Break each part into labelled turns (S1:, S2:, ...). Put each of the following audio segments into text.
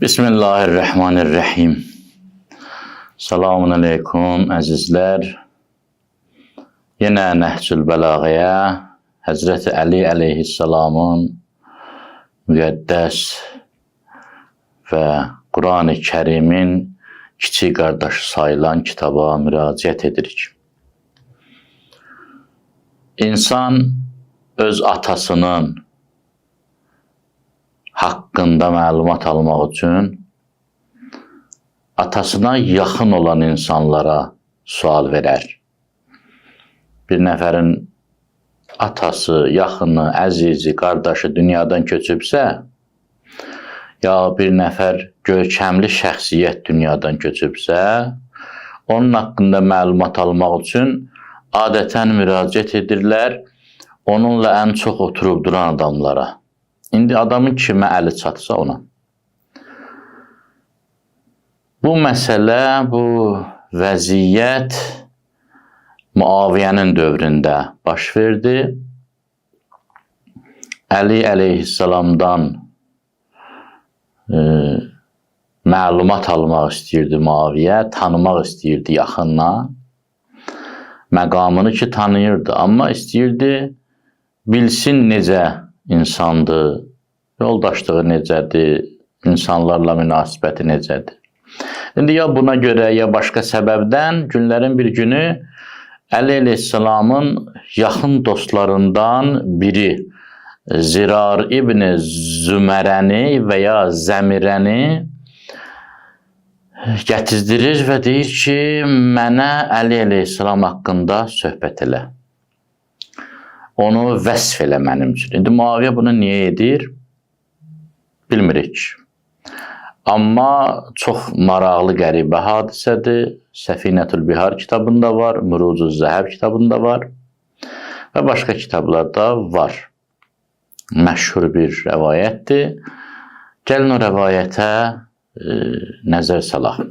S1: Bismillahirrahmanirrahim. Selamun aleyküm əzizlər. Yenə Nəhcül Bəlağəyə Həzrəti Əli əleyhissalamın müqəddəs və Quran-ı Kərimin kiçik qardaşı sayılan kitaba müraciət edirik. İnsan öz atasının haqqında məlumat almaq üçün atasına yaxın olan insanlara sual verər. Bir nəfərin atası, yaxını, əzizi, qardaşı dünyadan köçübsə, ya bir nəfər görkəmli şəxsiyyət dünyadan köçübsə, onun haqqında məlumat almaq üçün adətən müraciət edirlər onunla ən çox oturub duran adamlara. İndi adamın kimə əli çatsa ona. Bu məsələ, bu vəziyyət Muaviyyənin dövründə baş verdi. Əli əleyhissalamdan məlumat almaq istəyirdi Muaviyyə, tanımaq istəyirdi yaxından. Məqamını ki tanıyırdı, amma istəyirdi bilsin necə insandır, yoldaşlığı necədir, insanlarla münasibəti necədir. İndi ya buna görə, ya başqa səbəbdən günlərin bir günü Əli əleyhissalamın yaxın dostlarından biri Zirar ibn Zümərəni və ya Zəmirəni gətizdirir və deyir ki, mənə Əli əleyhissalam haqqında söhbət elə. Onu vəsf elə mənim üçün. İndi Muaviyyə bunu niyə edir? Bilmirik. Amma çox maraqlı, qəribə hadisədir. Səfinətül Bihar kitabında var, Murucuz Zəhəb kitabında var və başqa kitablarda var. Məşhur bir rəvayətdir. Gəlin o rəvayətə nəzər salaq.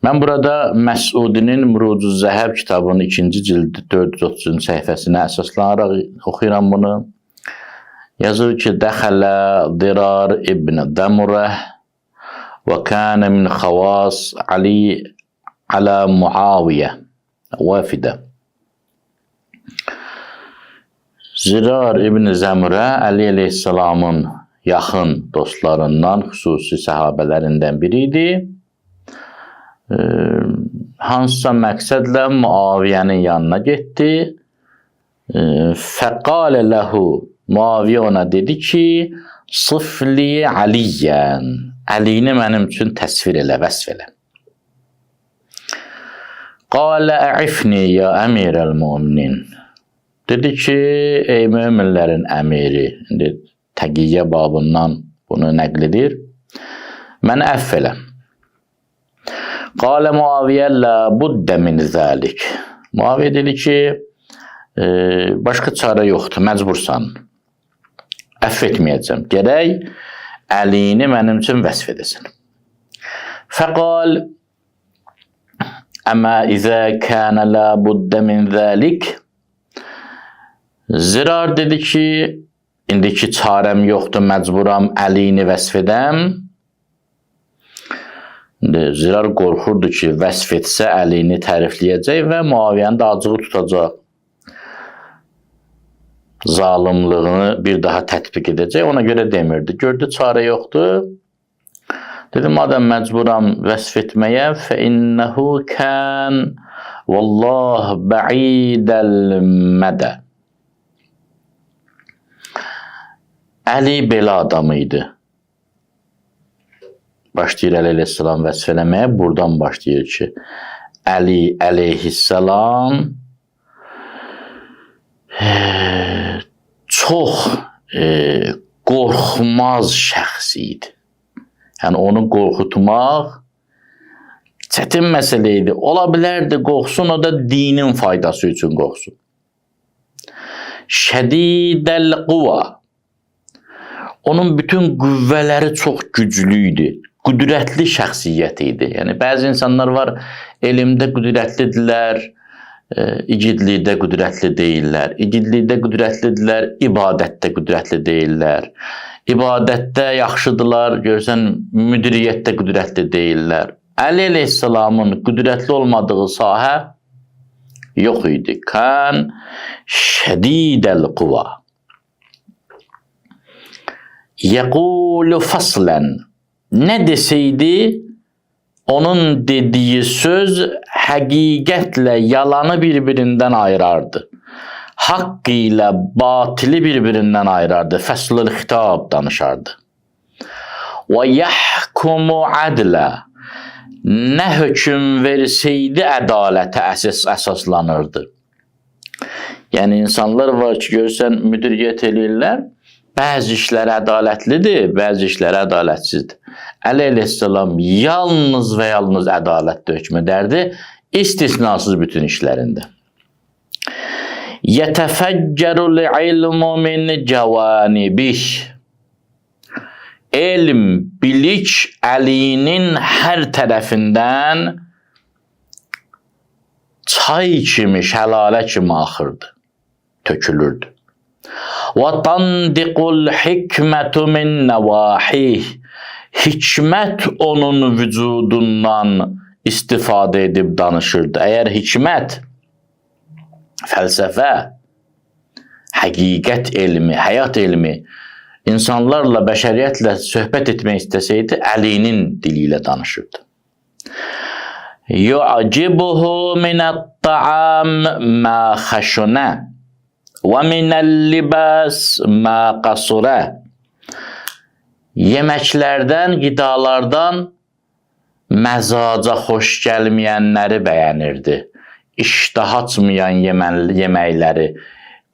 S1: Mən burada Məsudinin Murucuz Zəhəb kitabının 2-ci cildi 430-cu səhifəsinə əsaslanaraq oxuyuram bunu. Yazır ki, Dəxələ Dirar ibn Dəmurəh və kənə min xavas Ali alə Muaviyyə vəfidə. Zirar ibn Zəmurə Əli əleyhissalamın yaxın dostlarından, xüsusi səhabələrindən biri idi. Hansısa məqsədlə Muaviyyənin yanına getdi. Fəqalə ləhu, Muaviyyə ona dedi ki, sıfli Aliyyən, Əliyini mənim üçün təsvir elə, vəsf elə. Qalə əifni ya əmirəl müminin, dedi ki, ey möminlərin əmiri, indi təqiyyə babından bunu nəql edir, mənə əff elə. Qalə Muaviyyə lə buddə min zəlik. Muaviyyə dedi ki, başqa çarə yoxdur, məcbursan. Əff etməyəcəm. Gərək Əliyini mənim üçün vəsf edəsən. Fəqal, əmə izə kənə lə buddə min zəlik. Zirar dedi ki, indiki çarəm yoxdur, məcburam Əliyini vəsf edəm. Zirar qorxurdu ki, vəsf etsə Əliyini tərifləyəcək və Muaviyyənin də acığı tutacaq. Zalımlığını bir daha tətbiq edəcək, ona görə demirdi. Gördü, çarə yoxdur. Dedi, madəm məcburam vəsf etməyə, fəinnəhu kən vallah bəidəl mədə. Əli belə adam idi. Başlayır Əli əleyhissalam vəsf eləməyə, buradan başlayır ki, Əli əleyhissalam çox qorxmaz şəxs idi. Yəni, onu qorxutmaq çətin məsələ idi. Ola bilərdi, qorxsun, o da dinin faydası üçün qorxsun. Şədidəl quva. Onun bütün qüvvələri çox güclü idi. Qüdrətli şəxsiyyət idi. Yəni, bəzi insanlar var, elmdə qüdrətlidirlər, igidlikdə qüdrətli deyirlər. İgidlikdə qüdrətlidirlər, ibadətdə qüdrətli deyirlər. İbadətdə yaxşıdırlar, görsən müdiriyyətdə qüdrətli deyirlər. Əli əleyhissalamın qüdrətli olmadığı sahə yox idi. Kən şədidəl quva. Yəqulu faslən. Nə desəydi, onun dediyi söz həqiqətlə yalanı bir-birindən ayırardı. Haqq ilə batili bir-birindən ayırardı. Fəslül xitab danışardı. Və yəhkumu adlə. Nə hökm versəydi ədalətə əsaslanırdı. Yəni insanlar var ki, görsən müdiriyyət eləyirlər. Bəzi işlər ədalətlidir, bəzi işlər ədalətsizdir. Əli əleyhissalam yalnız və yalnız ədalətlə hökm edərdi, istisnasız bütün işlərində. Yətəfəccərul ilmu min cəvanibih. Elm, bilik əlinin hər tərəfindən çay kimi, şəlalə kimi axırdı, tökülürdü. وَتَنْدِقُ الْحِكْمَةُ مِنْ نَوَاحِهِ. Hikmət onun vücudundan istifadə edib danışırdı. Əgər hikmət, fəlsəfə, həqiqət elmi, həyat elmi insanlarla, bəşəriyyətlə söhbət etmək istəsəydi, əlinin dili ilə danışırdı. يُعْجِبُهُ مِنَ الطَّعَامِ مَا خَشُنَ وَمِنَ اللِّبَاسِ مَا قَصُرَ. Yeməklərdən, qidalardan məzaca xoş gəlməyənləri bəyənirdi. İştah açmayan yeməkləri,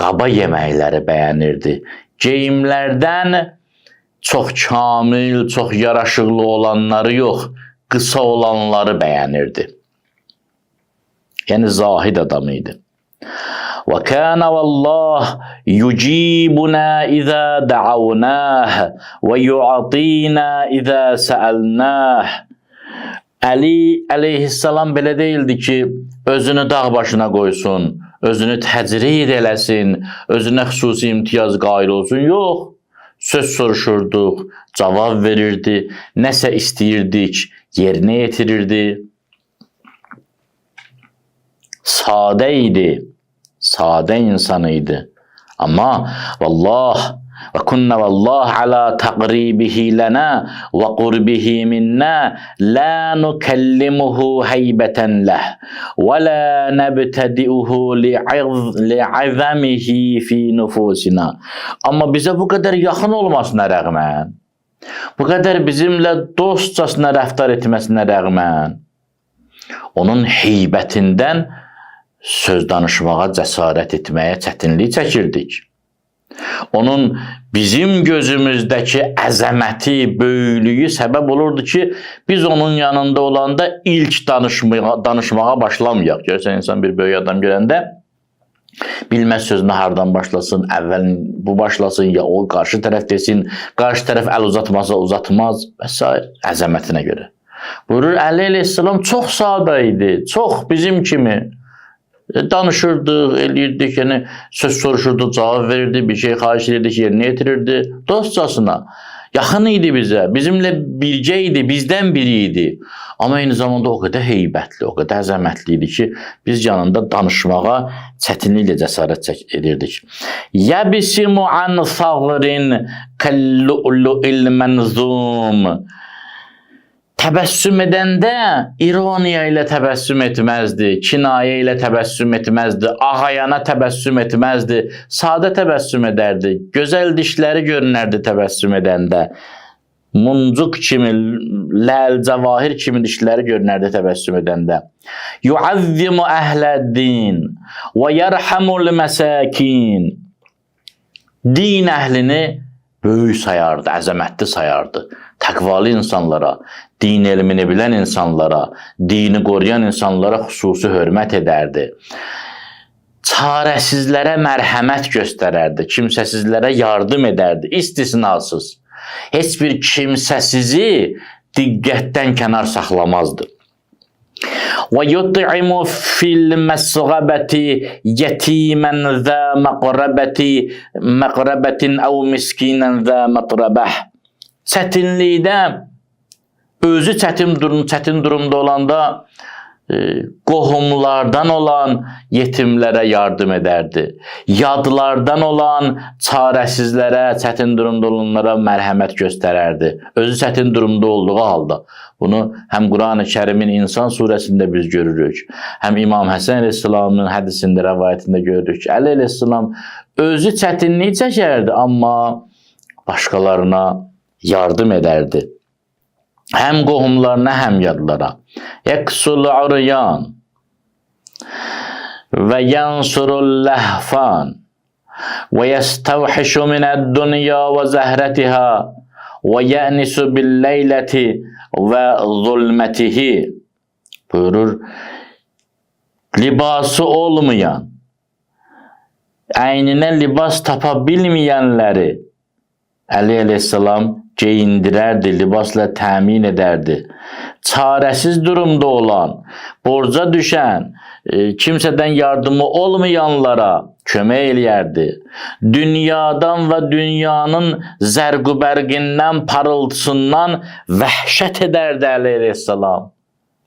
S1: qaba yeməkləri bəyənirdi. Geyimlərdən çox kamil, çox yaraşıqlı olanları yox, qısa olanları bəyənirdi. Yəni zahid adam idi. وَكَانَ وَاللّٰهِ يُجِيبُنَا إِذَا دَعَوْنَاهِ وَيُعَطِينَا إِذَا سَأَلْنَاهِ. Əli əleyhissalam belə deyildi ki, özünü dağ başına qoysun, özünü təcrid eləsin, özünə xüsusi imtiyaz qail olsun. Yox, söz soruşurduq, cavab verirdi, nəsə istəyirdik, yerinə yetirirdi. Sadə idi. Sadə insan idi. Amma vallah və kunna vallah ala taqribihi lana və qurbihi minna la nukallimuhu heybatan lah və la nabtadi'uhu li'azamihi fi nufusina. Amma bizə bu qədər yaxın olmasına rəğmən, bu qədər bizimlə dostcasına rəftar etməsinə rəğmən, onun heybətindən söz danışmağa, cəsarət etməyə çətinlik çəkirdik. Onun bizim gözümüzdəki əzəməti, böyüklüyü səbəb olurdu ki, biz onun yanında olanda ilk danışmağa başlamayaq. Görsən, insan bir böyük adam görəndə bilməz sözünə hardan başlasın, əvvəl bu başlasın, ya o qarşı tərəf desin, qarşı tərəf əl uzatmasa uzatmaz və s. əzəmətinə görə. Buyurur, Əli əleyhissalam çox sadə idi, çox bizim kimi. Danışırdıq, eləyirdik, yəni söz soruşurduq, cavab verirdi, bir şey xahiş edirdik, yerinə yetirirdi. Dostcasına, yaxın idi bizə, bizimlə bircə idi, bizdən biri idi. Amma eyni zamanda o qədər heybətli, o qədər əzəmətli idi ki, biz yanında danışmağa çətinliklə cəsarət edirdik. Yəbisimu an fağrin kəllu'lu'il mənzum. Təbəssüm edəndə ironiya ilə təbəssüm etməzdi, kinayə ilə təbəssüm etməzdi, ağayana təbəssüm etməzdi, sadə təbəssüm edərdi, gözəl dişləri görünərdi təbəssüm edəndə, muncuq kimi, ləl-cəvahir kimi dişləri görünərdi təbəssüm edəndə. Yu'azzimu əhləd-din və yərhamul məsəkin. Din əhlini böyük sayardı, əzəmətli sayardı. Təqvalı insanlara, din elmini bilən insanlara, dini qoruyan insanlara xüsusi hörmət edərdi. Çarəsizlərə mərhəmət göstərərdi, kimsəsizlərə yardım edərdi, istisnasız. Heç bir kimsəsizi diqqətdən kənar saxlamazdı. Ve yut'imu fil mesgabeti yetimen za meqrebetin ev miskinen za metrabeh. Çətinlikdə, özü çətin durumda olanda qohumlardan olan yetimlərə yardım edərdi. Yadlardan olan çarəsizlərə, çətin durumda olanlara mərhəmət göstərərdi. Özü çətin durumda olduğu halda. Bunu həm Quran-ı Kərimin İnsan surəsində biz görürük, həm İmam Həsən əleyhissalamın hədisində, rəvayətində görürük ki, Əli əleyhissalam özü çətinlik çəkərdi, amma başqalarına yardım edərdi. Həm qohumlarına, həm yadlara. Yeksul uryan və yansurul ləhfan və yəstəvhişu minəd-dünya və zəhrətiha və yənisu billeyləti və zulmətihi. Buyurur, libası olmayan, əyninə libas tapa bilməyənləri Əli əleyhissalam geyindirərdi, libasla təmin edərdi. Çarəsiz durumda olan, borca düşən, kimsədən yardımı olmayanlara kömək eləyərdi. Dünyadan və dünyanın zərqü-bərqindən, parıltısından vəhşət edərdi Əli əleyhissalam.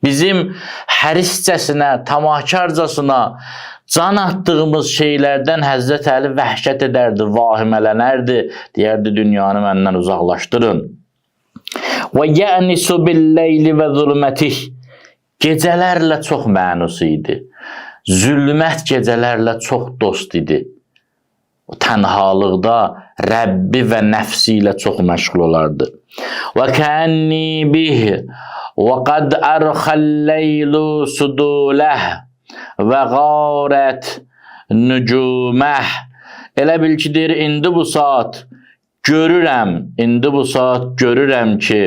S1: Bizim həriscəsinə, tamahkarcasına can attığımız şeylərdən Həzrət Əli vəhşət edərdi, vahimələnərdi, deyərdi, dünyanı məndən uzaqlaşdırın. Və yənisu billeyli və zulmətih. Gecələrlə çox mənus idi. Zülmət gecələrlə çox dost idi. Tənhalıqda Rəbbi və nəfsi ilə çox məşğul olardı. Və kəənni bih və qad ərxəl-leylu suduləh və qarət nücuməh. Elə bil ki, deyir, indi bu saat görürəm ki,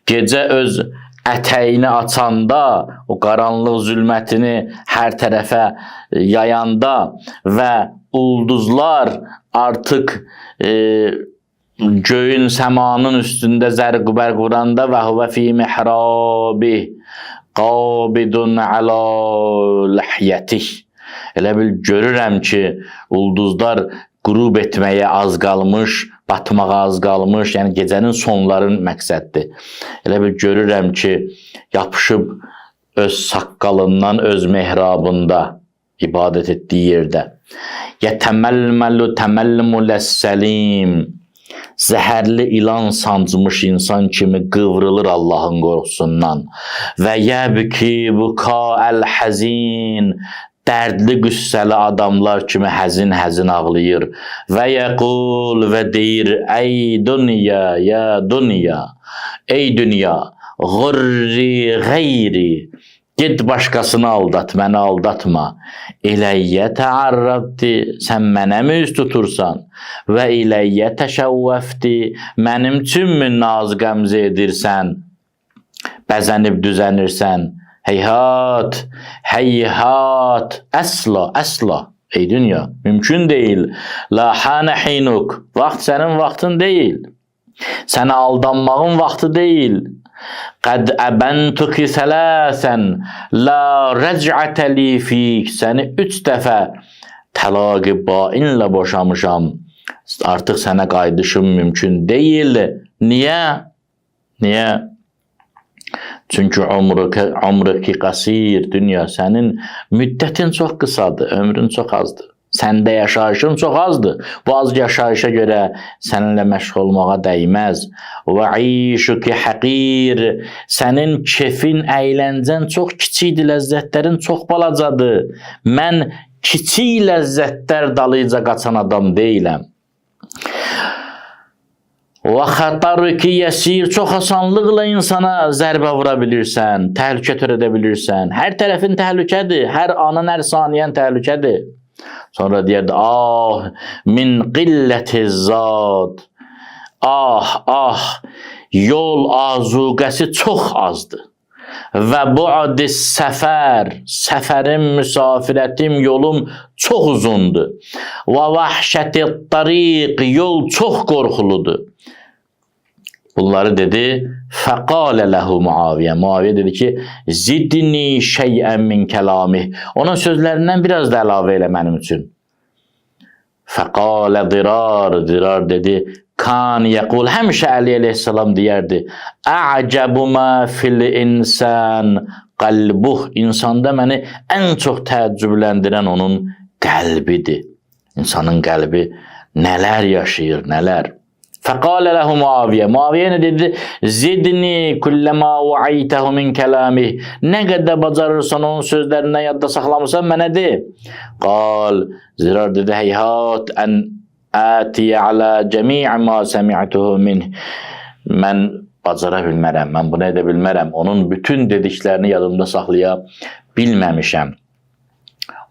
S1: gecə öz ətəyini açanda, o qaranlıq zülmətini hər tərəfə yayanda və ulduzlar artıq göyün, səmanın üstündə zərq-bərq vuranda və huvə fi mihrabih qabidun alə ləhiyyətih. Elə bil görürəm ki, ulduzlar qürub etməyə az qalmış, batmağa az qalmış, yəni gecənin sonların məqsəddir. Elə bil görürəm ki, yapışıb öz saqqalından, öz mehrabında ibadət etdiyi yerdə. Yətəməlməlu təməlmuləs-səlim. Zəhərli ilan sancmış insan kimi qıvrılır Allahın qorxusundan. Və yəbki buka-əl-həzin. Dərdli, qüssəli adamlar kimi həzin-həzin ağlayır. Və yəqul və deyir, ey dünya, ya dünya, ey dünya,ğurri qeyri. Ged başqasını aldat, məni aldatma. İləyyə təarrabdi, sən mənə mi üz tutursan? Və iləyyə təşəvvəfdi, mənim üçünmü naz qəmzə edirsən? Bəzənib düzənirsən. Heyhat, heyhat, əsla, əsla. Ey dünya, mümkün deyil. La hənə hinuk, vaxt sənin vaxtın deyil. Sənə aldanmağın vaxtı deyil. Qəd əbəntuki sələsən, la rəc'ətə li fik. Səni 3 dəfə təlaqi bainlə boşamışam. Artıq sənə qaydışım mümkün deyil. Niyə? Niyə? Çünki ömrüki qasir, dünya sənin müddətin çox qısadır, ömrün çox azdır. Səndə yaşayışın çox azdır. Bu az yaşayışa görə səninlə məşğul olmağa dəyməz. Və işuki həqir. Sənin kefin, əyləncən çox kiçikdir, ləzzətlərin çox balacadır. Mən kiçik ləzzətlər dalıca qaçan adam deyiləm. Və xətaruki yəsir. Çox asanlıqla insana zərbə vura bilirsən, təhlükə törədə bilirsən. Hər tərəfin təhlükədir, hər anın, hər saniyən təhlükədir. Sonra deyərdi, ah, min qilləti zad. Ah, ah, yol azuqəsi çox azdır. Və bu'dis səfər, səfərim, müsafirətim, yolum çox uzundur. Və vəhşəti tariq, yol çox qorxuludur. Bunları dedi. Fəqalə ləhu Muaviyə. Muaviyə dedi ki, zidni şeyən min kəlamih. Onun sözlərindən biraz da əlavə elə mənim üçün. Fəqalə Dirar. Dirar dedi, kan yəqul. Həmişə Əli əleyhissalam deyərdi. A'cabu ma fil insan qalbuh. İnsanda məni ən çox təəccübləndirən onun qəlbidir. İnsanın qəlbi nələr yaşayır, nələr. Fəqalə ləhu Muaviyə. Muaviyə nə dedi? Zidni kulləmə vəaytəhu min kələmih. Nə qədər bacarırsan onun sözlərindən yadda saxlamırsan mənə de. Qal. Zirar dedi, heyhat ən ətiyə alə cəmi'i ma səmi'tuhu min. Mən bacara bilmərəm, mən bunu edə bilmərəm. Onun bütün dediklərini yadımda saxlaya bilməmişəm.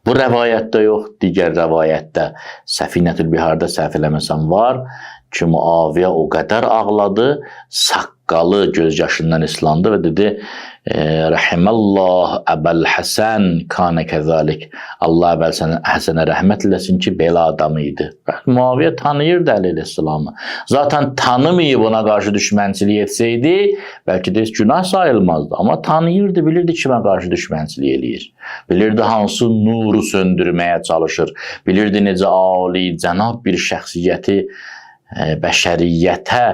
S1: Bu rəvayətdə yox, digər rəvayətdə Səfinətül Biharda səhv eləməsəm var ki, Muaviyə o qədər ağladı, saqqalı göz yaşından islandı və dedi, Rəhimallah Əbəl Həsən kanə kəzalik. Allah Əbəl Həsənə rəhmət eləsin ki, belə adam idi. Muaviyə tanıyırdı Əli əleyhissalamı. Zaten tanımayıb ona qarşı düşmənçilik etsəydi, bəlkə də günah sayılmazdı. Amma tanıyırdı, bilirdi kimə qarşı düşmənçilik eləyir. Bilirdi hansı nuru söndürməyə çalışır. Bilirdi necə ali, cənab bir şəxsiyyəti bəşəriyyətə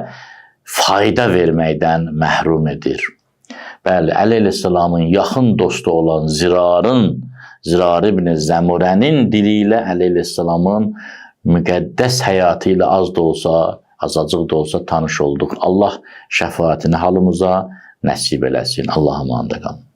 S1: fayda verməkdən məhrum edir. Bəli, Əli əleyhissalamın yaxın dostu olan Zirar ibn Zəmurənin dili ilə Əli əleyhissalamın müqəddəs həyatı ilə az da olsa, azacıq da olsa tanış olduq. Allah şəfaətini halımıza nəsib eləsin. Allah'a əmanət qalın.